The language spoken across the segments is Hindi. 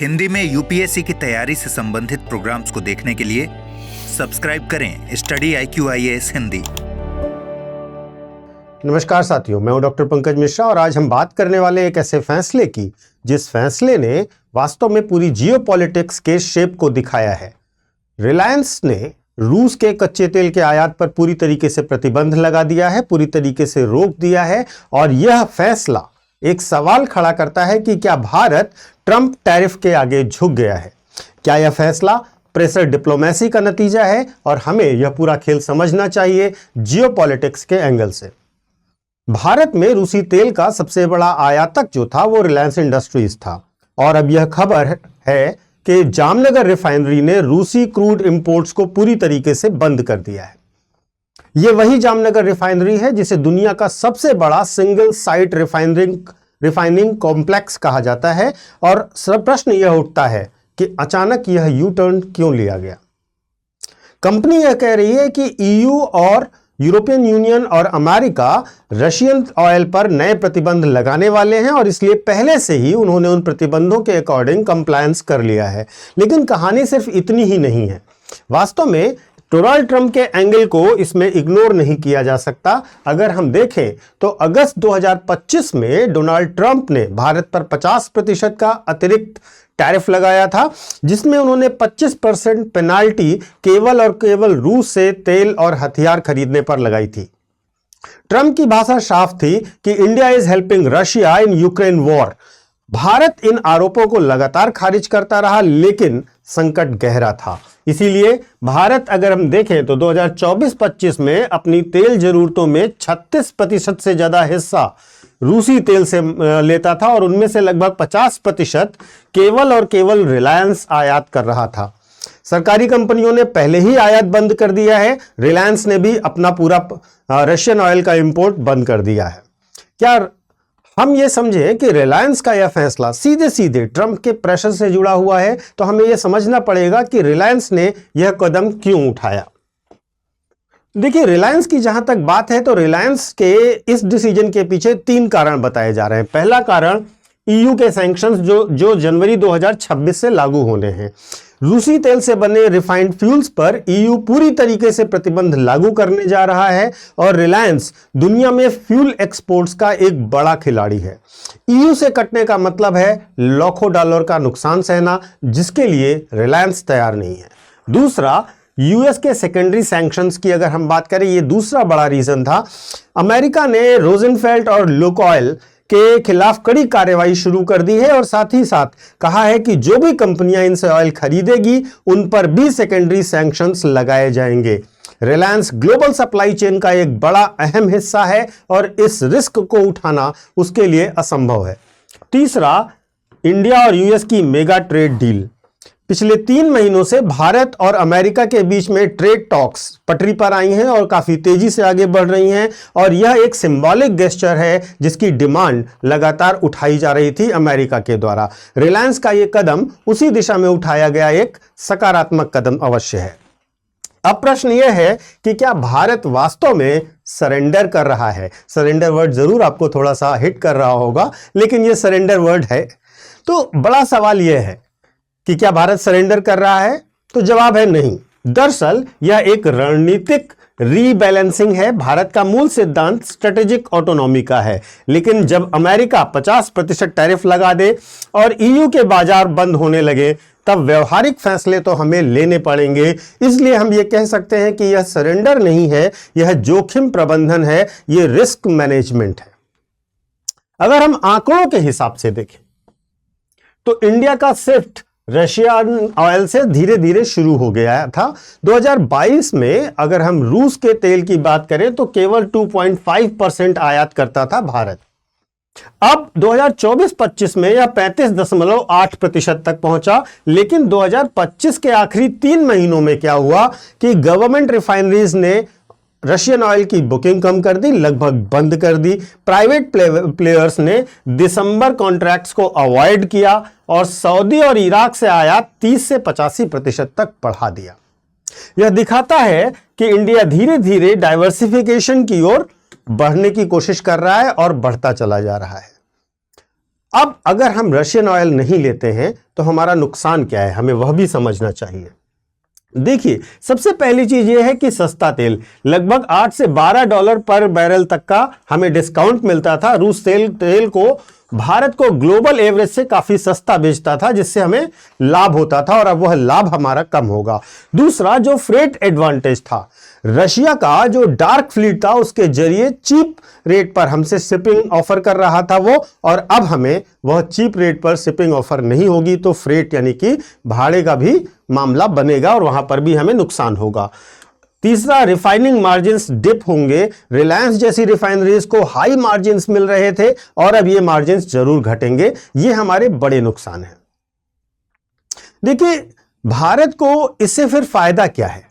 हिंदी में यूपीएससी की तैयारी से संबंधित प्रोग्राम्स को देखने के लिए सब्सक्राइब करें स्टडी IQIAS हिंदी। नमस्कार साथियों, मैं हूं डॉक्टर पंकज मिश्रा और आज हम बात करने वाले एक ऐसे फैसले की जिस फैसले ने वास्तव में पूरी जियोपॉलिटिक्स के शेप को दिखाया है। रिलायंस ने रूस के कच्चे तेल के आयात पर पूरी तरीके से प्रतिबंध लगा दिया है, पूरी तरीके से रोक दिया है और यह फैसला एक सवाल खड़ा करता है कि क्या भारत ट्रंप टैरिफ के आगे झुक गया है। क्या यह फैसला प्रेशर डिप्लोमेसी का नतीजा है और हमें यह पूरा खेल समझना चाहिए जियोपॉलिटिक्स के एंगल से। भारत में रूसी तेल का सबसे बड़ा आयातक जो था वो रिलायंस इंडस्ट्रीज था और अब यह खबर है कि जामनगर रिफाइनरी ने रूसी क्रूड इंपोर्ट्स को पूरी तरीके से बंद कर दिया है। यह वही जामनगर रिफाइनरी है जिसे दुनिया का सबसे बड़ा सिंगल साइट रिफाइनिंग कॉम्प्लेक्स कहा जाता है और प्रश्न यह उठता है कि अचानक यह यू टर्न क्यों लिया गया। कंपनी यह कह रही है कि EU और यूरोपियन यूनियन और अमेरिका रशियन ऑयल पर नए प्रतिबंध लगाने वाले हैं और इसलिए पहले से ही उन्होंने उन प्रतिबंधों के अकॉर्डिंग कंप्लायंस कर लिया है। लेकिन कहानी सिर्फ इतनी ही नहीं है। वास्तव में डोनाल्ड ट्रंप के एंगल को इसमें इग्नोर नहीं किया जा सकता। अगर हम देखें तो अगस्त 2025 में डोनाल्ड ट्रंप ने भारत पर 50% का अतिरिक्त टैरिफ लगाया था, जिसमें उन्होंने 25% पेनाल्टी केवल और केवल रूस से तेल और हथियार खरीदने पर लगाई थी। ट्रंप की भाषा साफ थी कि India is helping Russia in Ukraine war. Bharat इन आरोपों को लगातार खारिज करता रहा, लेकिन संकट गहरा था। इसीलिए भारत अगर हम देखें तो 2024-25 में अपनी तेल जरूरतों में 36% से ज्यादा हिस्सा रूसी तेल से लेता था और उनमें से लगभग 50% केवल और केवल रिलायंस आयात कर रहा था। सरकारी कंपनियों ने पहले ही आयात बंद कर दिया है। रिलायंस ने भी अपना पूरा रशियन ऑयल का इंपोर्ट बंद कर दिया है। क्या हम ये समझें कि रिलायंस का यह फैसला सीधे सीधे ट्रंप के प्रेशर से जुड़ा हुआ है, तो हमें यह समझना पड़ेगा कि रिलायंस ने यह कदम क्यों उठाया। देखिए, रिलायंस की जहां तक बात है तो रिलायंस के इस डिसीजन के पीछे 3 कारण बताए जा रहे हैं। पहला कारण EU के सैंक्शंस जो जनवरी 2026 से लागू होने हैं। रूसी तेल से बने रिफाइंड फ्यूल्स पर EU पूरी तरीके से प्रतिबंध लागू करने जा रहा है और रिलायंस दुनिया में फ्यूल एक्सपोर्ट्स का एक बड़ा खिलाड़ी है। EU से कटने का मतलब है लाखों डॉलर का नुकसान सहना, जिसके लिए रिलायंस तैयार नहीं है। दूसरा, US के सेकेंडरी सैंक्शंस की अगर हम बात करें, ये दूसरा बड़ा रीजन था। अमेरिका ने रोजेनफेल्ट और लुकोइल के खिलाफ कड़ी कार्रवाई शुरू कर दी है और साथ ही साथ कहा है कि जो भी कंपनियां इनसे ऑयल खरीदेगी उन पर भी सेकेंडरी सैंक्शंस लगाए जाएंगे। रिलायंस ग्लोबल सप्लाई चेन का एक बड़ा अहम हिस्सा है और इस रिस्क को उठाना उसके लिए असंभव है। तीसरा, इंडिया और US की मेगा ट्रेड डील। पिछले 3 महीनों से भारत और अमेरिका के बीच में ट्रेड टॉक्स पटरी पर आई हैं और काफी तेजी से आगे बढ़ रही हैं और यह एक सिंबॉलिक गेस्चर है जिसकी डिमांड लगातार उठाई जा रही थी अमेरिका के द्वारा। रिलायंस का यह कदम उसी दिशा में उठाया गया एक सकारात्मक कदम अवश्य है। अब प्रश्न यह है कि क्या भारत वास्तव में सरेंडर कर रहा है। सरेंडर वर्ड जरूर आपको थोड़ा सा हिट कर रहा होगा, लेकिन यह सरेंडर वर्ड है। तो बड़ा सवाल यह है कि क्या भारत सरेंडर कर रहा है, तो जवाब है नहीं। दरअसल यह एक रणनीतिक रीबैलेंसिंग है। भारत का मूल सिद्धांत स्ट्रेटेजिक ऑटोनॉमी का है, लेकिन जब अमेरिका 50% टैरिफ लगा दे और EU के बाजार बंद होने लगे तब व्यवहारिक फैसले तो हमें लेने पड़ेंगे। इसलिए हम ये कह सकते हैं कि यह सरेंडर नहीं है, यह जोखिम प्रबंधन है, यह रिस्क मैनेजमेंट है। अगर हम आंकड़ों के हिसाब से देखें तो इंडिया का शिफ्ट रशियन ऑयल से धीरे धीरे शुरू हो गया था। 2022 में अगर हम रूस के तेल की बात करें तो केवल 2.5% आयात करता था भारत। अब 2024-25 में यह 35.8% तक पहुंचा। लेकिन 2025 के आखिरी 3 महीनों में क्या हुआ कि गवर्नमेंट रिफाइनरीज ने रशियन ऑयल की बुकिंग कम कर दी, लगभग बंद कर दी। प्राइवेट प्लेयर्स ने दिसंबर कॉन्ट्रैक्ट्स को अवॉइड किया और सऊदी और इराक से आयात 30 से 85% तक बढ़ा दिया। यह दिखाता है कि इंडिया धीरे धीरे डाइवर्सिफिकेशन की ओर बढ़ने की कोशिश कर रहा है और बढ़ता चला जा रहा है। अब अगर हम रशियन ऑयल नहीं लेते हैं तो हमारा नुकसान क्या है, हमें वह भी समझना चाहिए। देखिए, सबसे पहली चीज यह है कि सस्ता तेल, लगभग 8 से 12 डॉलर पर बैरल तक का हमें डिस्काउंट मिलता था। रूस तेल को भारत को ग्लोबल एवरेज से काफी सस्ता बेचता था, जिससे हमें लाभ होता था, और अब वह लाभ हमारा कम होगा। दूसरा, जो फ्रेट एडवांटेज था, रशिया का जो डार्क फ्लीट था उसके जरिए चीप रेट पर हमसे शिपिंग ऑफर कर रहा था वो, और अब हमें वह चीप रेट पर शिपिंग ऑफर नहीं होगी, तो फ्रेट यानी कि भाड़े का भी मामला बनेगा और वहां पर भी हमें नुकसान होगा। तीसरा, रिफाइनिंग मार्जिन्स डिप होंगे। रिलायंस जैसी रिफाइनरीज को हाई मार्जिन्स मिल रहे थे और अब ये मार्जिन्स जरूर घटेंगे। ये हमारे बड़े नुकसान हैं। देखिए, भारत को इससे फिर फायदा क्या है,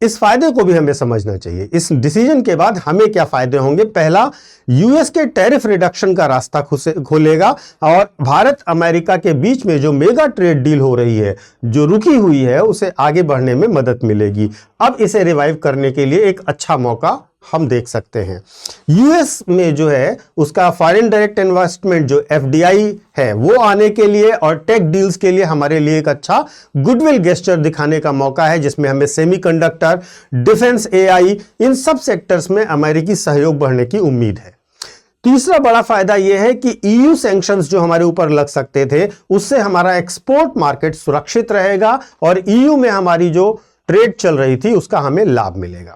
इस फायदे को भी हमें समझना चाहिए। इस डिसीजन के बाद हमें क्या फायदे होंगे। पहला, यूएस के टैरिफ रिडक्शन का रास्ता खोलेगा और भारत अमेरिका के बीच में जो मेगा ट्रेड डील हो रही है, जो रुकी हुई है, उसे आगे बढ़ने में मदद मिलेगी। अब इसे रिवाइव करने के लिए एक अच्छा मौका हम देख सकते हैं। यूएस में जो है उसका फॉरेन डायरेक्ट इन्वेस्टमेंट जो एफडीआई है वो आने के लिए और टेक डील्स के लिए हमारे लिए एक अच्छा गुडविल गेस्चर दिखाने का मौका है, जिसमें हमें सेमीकंडक्टर, डिफेंस, एआई, इन सब सेक्टर्स में अमेरिकी सहयोग बढ़ने की उम्मीद है। तीसरा बड़ा फायदा यह है कि ईयू सैंक्शंस जो हमारे ऊपर लग सकते थे, उससे हमारा एक्सपोर्ट मार्केट सुरक्षित रहेगा और ईयू में हमारी जो ट्रेड चल रही थी उसका हमें लाभ मिलेगा।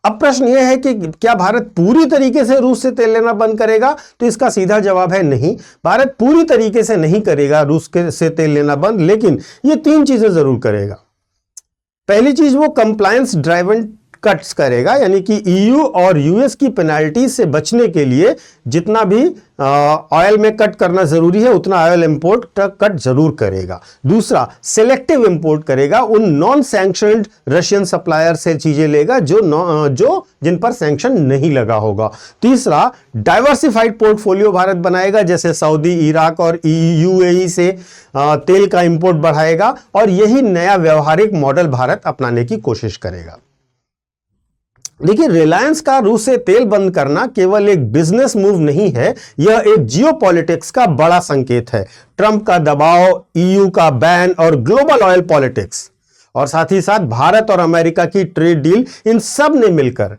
अब प्रश्न यह है कि क्या भारत पूरी तरीके से रूस से तेल लेना बंद करेगा, तो इसका सीधा जवाब है नहीं। भारत पूरी तरीके से नहीं करेगा रूस से तेल लेना बंद, लेकिन ये 3 चीजें जरूर करेगा। पहली चीज, वो कंप्लायंस ड्राइवन कट्स करेगा, यानी कि ईयू और यूएस की पेनाल्टी से बचने के लिए जितना भी ऑयल में कट करना जरूरी है उतना ऑयल इंपोर्ट कट जरूर करेगा। दूसरा, सिलेक्टिव इंपोर्ट करेगा, उन नॉन सैंक्शनड रशियन सप्लायर से चीजें लेगा जो जिन पर सैंक्शन नहीं लगा होगा। तीसरा, डाइवर्सिफाइड पोर्टफोलियो भारत बनाएगा, जैसे सऊदी, इराक और यूएई से तेल का इंपोर्ट बढ़ाएगा, और यही नया व्यवहारिक मॉडल भारत अपनाने की कोशिश करेगा। देखिए, रिलायंस का रूस से तेल बंद करना केवल एक बिजनेस मूव नहीं है, यह एक जियोपॉलिटिक्स का बड़ा संकेत है। ट्रंप का दबाव, ईयू का बैन और ग्लोबल ऑयल पॉलिटिक्स, और साथ ही साथ भारत और अमेरिका की ट्रेड डील, इन सब ने मिलकर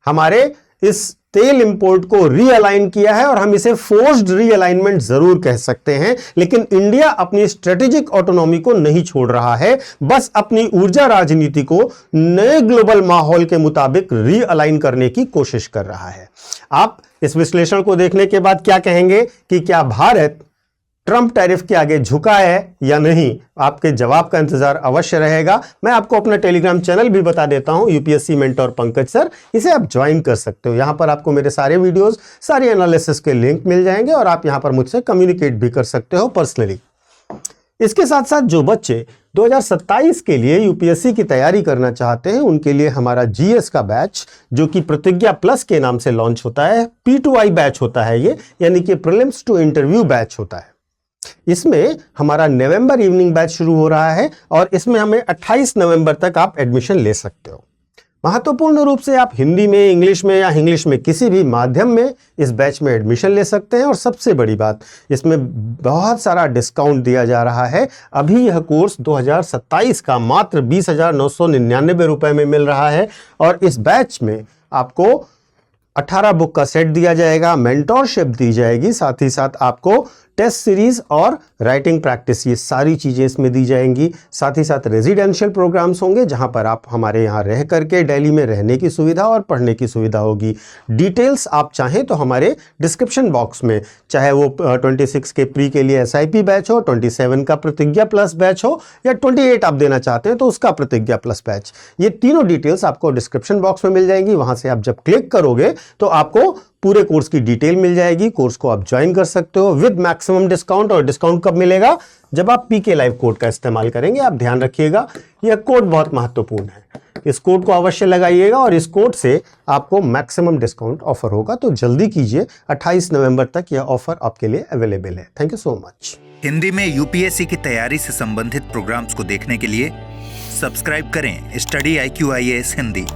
हमारे इस तेल इंपोर्ट को रीअलाइन किया है, और हम इसे फोर्स्ड रीअलाइनमेंट जरूर कह सकते हैं। लेकिन इंडिया अपनी स्ट्रेटेजिक ऑटोनॉमी को नहीं छोड़ रहा है, बस अपनी ऊर्जा राजनीति को नए ग्लोबल माहौल के मुताबिक रीअलाइन करने की कोशिश कर रहा है। आप इस विश्लेषण को देखने के बाद क्या कहेंगे कि क्या भारत ट्रंप टैरिफ के आगे झुका है या नहीं? आपके जवाब का इंतजार अवश्य रहेगा। मैं आपको अपना टेलीग्राम चैनल भी बता देता हूं, यूपीएससी मेंटोर पंकज सर, इसे आप ज्वाइन कर सकते हो। यहां पर आपको मेरे सारे वीडियोस, सारे एनालिसिस के लिंक मिल जाएंगे और आप यहां पर मुझसे कम्युनिकेट भी कर सकते हो पर्सनली। इसके साथ साथ जो बच्चे 2027 के लिए यूपीएससी की तैयारी करना चाहते हैं, उनके लिए हमारा जीएस का बैच, जो कि प्रतिज्ञा प्लस के नाम से लॉन्च होता है, P2I बैच होता है ये, यानी कि प्रीलिम्स टू इंटरव्यू बैच होता है। इसमें हमारा नवंबर इवनिंग बैच शुरू हो रहा है और इसमें हमें 28 नवंबर तक आप एडमिशन ले सकते हो। महत्वपूर्ण रूप से आप हिंदी में, इंग्लिश में या इंग्लिश में किसी भी माध्यम में इस बैच में एडमिशन ले सकते हैं। और सबसे बड़ी बात, इसमें बहुत सारा डिस्काउंट दिया जा रहा है। अभी यह कोर्स 2027 का मात्र 20,999 रुपए में मिल रहा है, और इस बैच में आपको 18 बुक का सेट दिया जाएगा, मेंटोरशिप दी जाएगी, साथ ही साथ आपको टेस्ट सीरीज और राइटिंग प्रैक्टिस, ये सारी चीजें इसमें दी जाएंगी। साथ ही साथ रेजिडेंशियल प्रोग्राम्स होंगे, जहां पर आप हमारे यहाँ रह करके दिल्ली में रहने की सुविधा और पढ़ने की सुविधा होगी। डिटेल्स आप चाहें तो हमारे डिस्क्रिप्शन बॉक्स में, चाहे वो 26 के प्री के लिए SIP बैच हो, 27 का प्रतिज्ञा प्लस बैच हो, या 28 आप देना चाहते हैं तो उसका प्रतिज्ञा प्लस बैच, ये तीनों डिटेल्स आपको डिस्क्रिप्शन बॉक्स में मिल जाएंगी। वहां से आप जब क्लिक करोगे तो आपको पूरे कोर्स की डिटेल मिल जाएगी। कोर्स को आप ज्वाइन कर सकते हो विद मैक्सिमम डिस्काउंट। और डिस्काउंट कब मिलेगा? जब आप PK लाइव कोड का इस्तेमाल करेंगे। आप ध्यान रखिएगा, यह कोड बहुत महत्वपूर्ण है, इस कोड को अवश्य लगाइएगा और इस कोड से आपको मैक्सिमम डिस्काउंट ऑफर होगा। तो जल्दी कीजिए, 28 नवंबर तक यह ऑफर आपके लिए अवेलेबल है। Thank you so much. Hindi में यूपीएससी की तैयारी से संबंधित प्रोग्राम्स को देखने के लिए सब्सक्राइब करें स्टडी IQ IAS हिंदी।